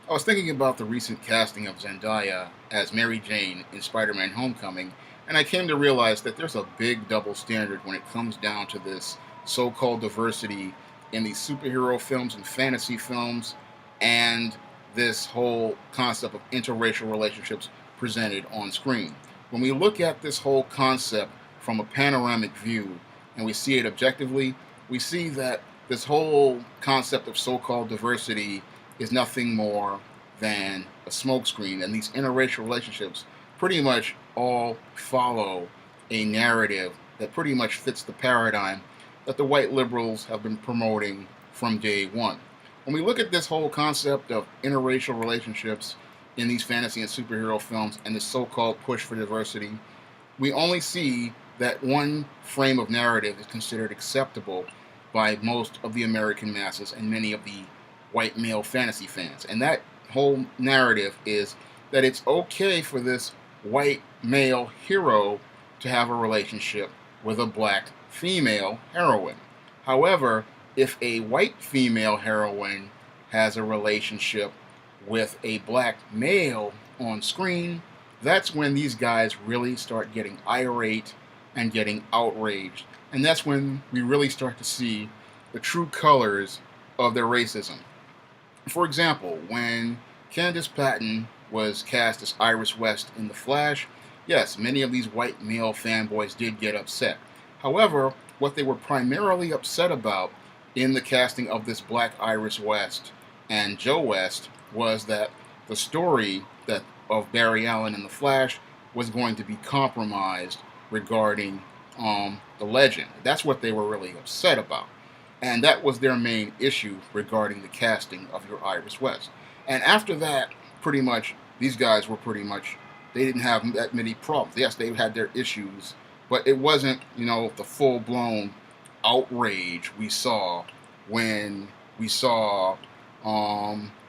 I was thinking about the recent casting of Zendaya as Mary Jane in Spider-Man Homecoming, and I came to realize that there's a big double standard when it comes down to this so-called diversity in these superhero films and fantasy films, and this whole concept of interracial relationships presented on screen. When we look at this whole concept from a panoramic view and we see it objectively, we see that this whole concept of so-called diversity is nothing more than a smokescreen, and these interracial relationships pretty much all follow a narrative that pretty much fits the paradigm that the white liberals have been promoting from day one. When we look at this whole concept of interracial relationships in these fantasy and superhero films and the so-called push for diversity, we only see that one frame of narrative is considered acceptable by most of the American masses and many of the white male fantasy fans. And that whole narrative is that it's okay for this white male hero to have a relationship with a black female heroine. However, if a white female heroine has a relationship with a black male on screen, that's when these guys really start getting irate and getting outraged. And that's when we really start to see the true colors of their racism. For example, when Candice Patton was cast as Iris West in The Flash, yes, many of these white male fanboys did get upset. However, what they were primarily upset about in the casting of this black Iris West and Joe West was that the story of Barry Allen in The Flash was going to be compromised regarding the legend. That's what they were really upset about. And that was their main issue regarding the casting of your Iris West. And after that, pretty much, these guys were pretty much, they didn't have that many problems. Yes, they had their issues, but it wasn't, the full-blown outrage we saw when we saw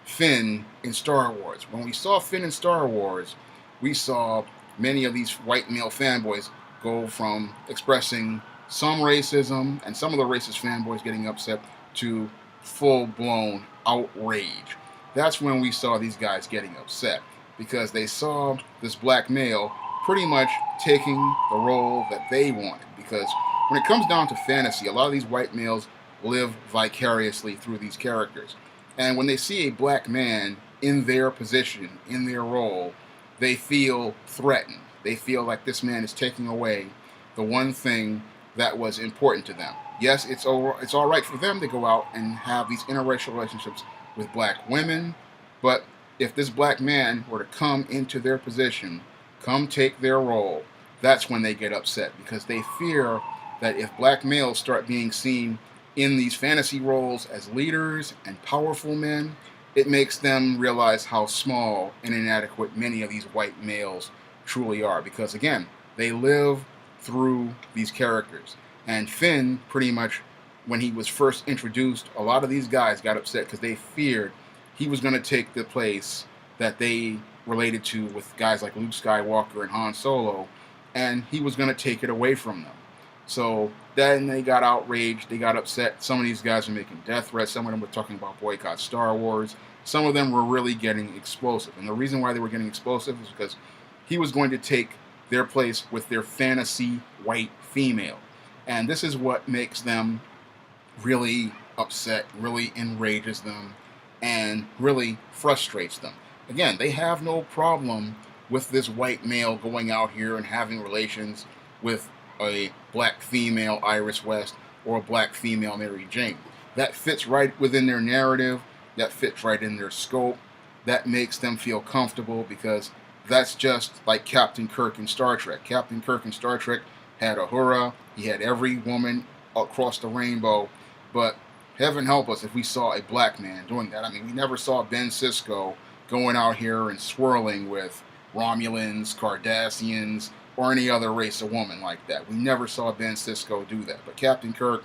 Finn in Star Wars. When we saw Finn in Star Wars, we saw many of these white male fanboys go from expressing some racism and some of the racist fanboys getting upset to full-blown outrage. That's when we saw these guys getting upset because they saw this black male pretty much taking the role that they wanted. Because when it comes down to fantasy, a lot of these white males live vicariously through these characters. And when they see a black man in their position, in their role, they feel threatened. They feel like this man is taking away the one thing that was important to them. Yes, it's all right for them to go out and have these interracial relationships with black women, but if this black man were to come into their position, come take their role, that's when they get upset because they fear that if black males start being seen in these fantasy roles as leaders and powerful men, it makes them realize how small and inadequate many of these white males truly are because, again, they live through these characters. And Finn, pretty much, when he was first introduced, a lot of these guys got upset because they feared he was going to take the place that they related to with guys like Luke Skywalker and Han Solo, and he was going to take it away from them. So then they got outraged, they got upset. Some of these guys were making death threats. Some of them were talking about boycott Star Wars. Some of them were really getting explosive. And the reason why they were getting explosive is because he was going to take their place with their fantasy white female. And this is what makes them really upset, really enrages them, and really frustrates them. Again, they have no problem with this white male going out here and having relations with a black female Iris West or a black female Mary Jane. That fits right within their narrative, that fits right in their scope, that makes them feel comfortable because that's just like Captain Kirk in Star Trek. Captain Kirk in Star Trek had Uhura, he had every woman across the rainbow, but heaven help us if we saw a black man doing that. I mean, we never saw Ben Sisko going out here and swirling with Romulans, Cardassians, or any other race of woman like that. We never saw Ben Sisko do that. But Captain Kirk,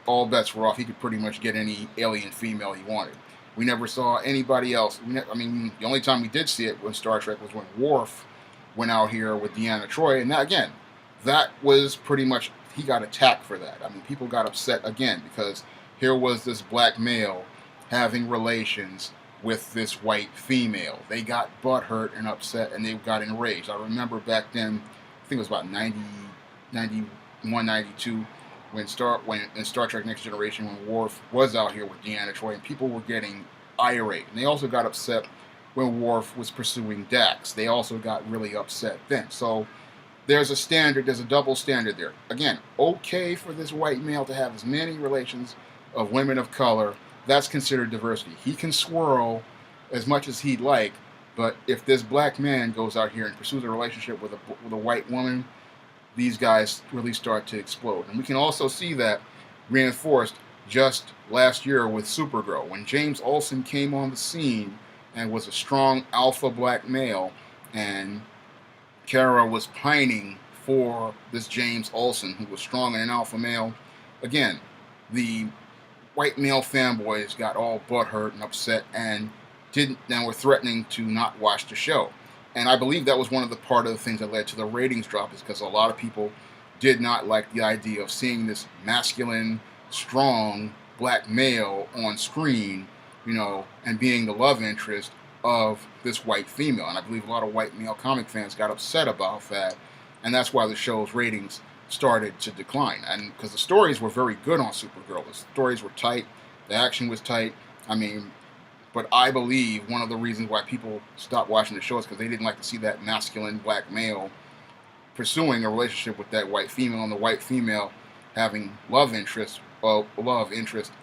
all bets were off. He could pretty much get any alien female he wanted. We never saw anybody else. The only time we did see it in Star Trek was when Worf went out here with Deanna Troi. And that, again, that was pretty much, he got attacked for that. I mean, people got upset again because here was this black male having relations with this white female. They got butthurt and upset, and they got enraged. I remember back then, I think it was about 91, 92, when in Star Trek Next Generation, when Worf was out here with Deanna Troi, and people were getting irate. And they also got upset when Worf was pursuing Dax. They also got really upset then. So there's a standard, there's a double standard there. Again, okay for this white male to have as many relations of women of color. That's considered diversity. He can swirl as much as he'd like, but if this black man goes out here and pursues a relationship with a white woman, these guys really start to explode. And we can also see that reinforced just last year with Supergirl. When James Olsen came on the scene and was a strong alpha black male, and Kara was pining for this James Olsen, who was strong and an alpha male. Again, the white male fanboys got all butthurt and upset and were threatening to not watch the show. And I believe that was one of the things that led to the ratings drop, is because a lot of people did not like the idea of seeing this masculine, strong black male on screen, and being the love interest of this white female. And I believe a lot of white male comic fans got upset about that, and that's why the show's ratings started to decline. And because the stories were very good on Supergirl, the stories were tight, the action was tight. But I believe one of the reasons why people stopped watching the show is because they didn't like to see that masculine black male pursuing a relationship with that white female, and the white female having love interest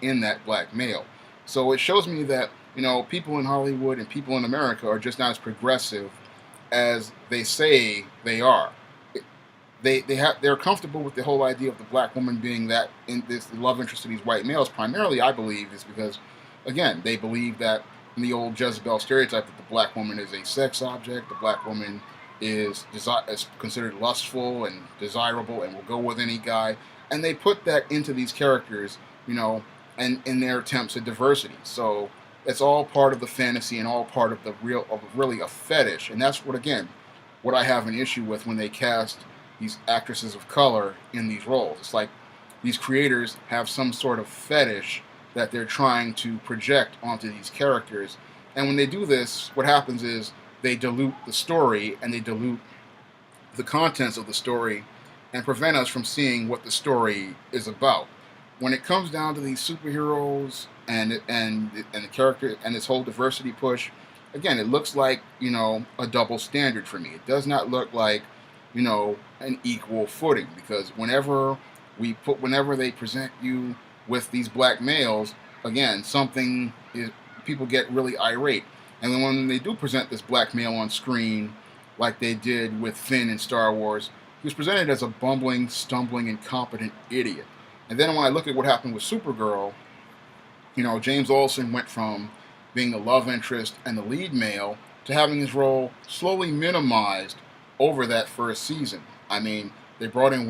in that black male. So it shows me that people in Hollywood and people in America are just not as progressive as they say they are. They're comfortable with the whole idea of the black woman being that in this love interest of these white males. Primarily, I believe, is because, again, they believe that in the old Jezebel stereotype that the black woman is a sex object, the black woman is considered lustful and desirable and will go with any guy, and they put that into these characters, and in their attempts at diversity. So it's all part of the fantasy and all part of really a fetish, and that's what I have an issue with when they cast these actresses of color in these roles. It's like these creators have some sort of fetish that they're trying to project onto these characters. And when they do this, what happens is they dilute the story and they dilute the contents of the story and prevent us from seeing what the story is about. When it comes down to these superheroes and the character and this whole diversity push, again, it looks like, a double standard for me. It does not look like, an equal footing, because whenever they present you with these black males, again, people get really irate. And then when they do present this black male on screen, like they did with Finn in Star Wars, he was presented as a bumbling, stumbling, incompetent idiot. And then when I look at what happened with Supergirl, James Olsen went from being the love interest and the lead male to having his role slowly minimized over that first season. They brought in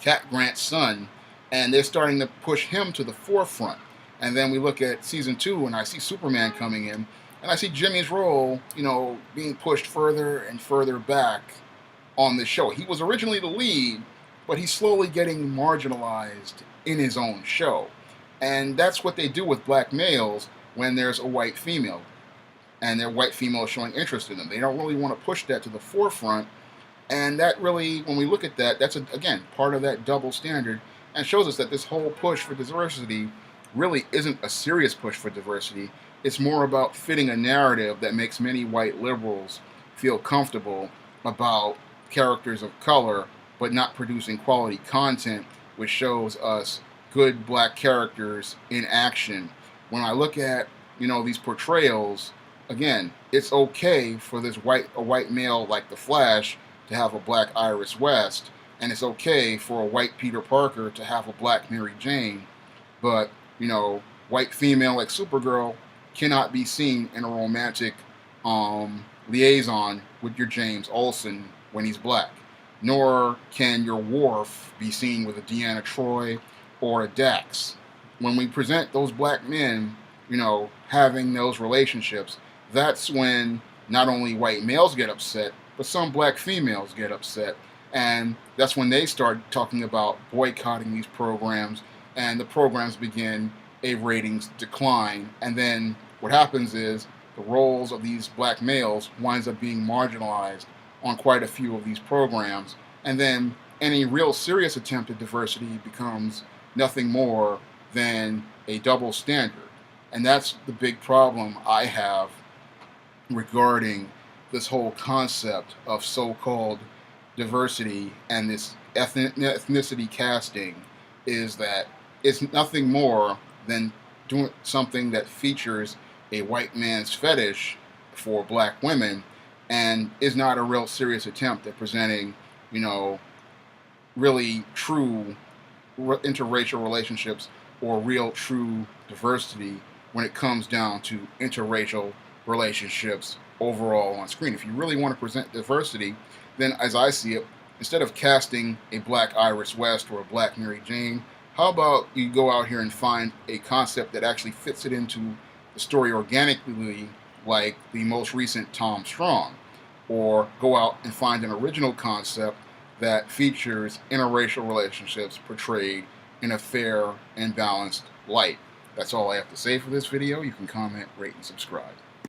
Cat Grant's son, and they're starting to push him to the forefront. And then we look at season 2, and I see Superman coming in, and I see Jimmy's role, being pushed further and further back on the show. He was originally the lead, but he's slowly getting marginalized in his own show. And that's what they do with black males when there's a white female, and their white female is showing interest in them. They don't really want to push that to the forefront. And that really, when we look at that, that's, again, part of that double standard, and shows us that this whole push for diversity really isn't a serious push for diversity. It's more about fitting a narrative that makes many white liberals feel comfortable about characters of color, but not producing quality content which shows us good black characters in action. When I look at, these portrayals, again, it's okay for a white male like the Flash to have a black Iris West, and it's okay for a white Peter Parker to have a black Mary Jane, but, white female like Supergirl cannot be seen in a romantic liaison with your James Olsen when he's black. Nor can your Worf be seen with a Deanna Troi or a Dax. When we present those black men, having those relationships, that's when not only white males get upset, but some black females get upset. And that's when they start talking about boycotting these programs, and the programs begin A ratings decline, and then what happens is the roles of these black males winds up being marginalized on quite a few of these programs, and then any real serious attempt at diversity becomes nothing more than a double standard. And that's the big problem I have regarding this whole concept of so-called diversity and this ethnicity casting, is that it's nothing more than doing something that features a white man's fetish for black women, and is not a real serious attempt at presenting, you know, really true interracial relationships or real true diversity when it comes down to interracial relationships overall on screen. If you really want to present diversity, then as I see it, instead of casting a black Iris West or a black Mary Jane, how about you go out here and find a concept that actually fits it into the story organically, like the most recent Tom Strong, or go out and find an original concept that features interracial relationships portrayed in a fair and balanced light. That's all I have to say for this video. You can comment, rate, and subscribe.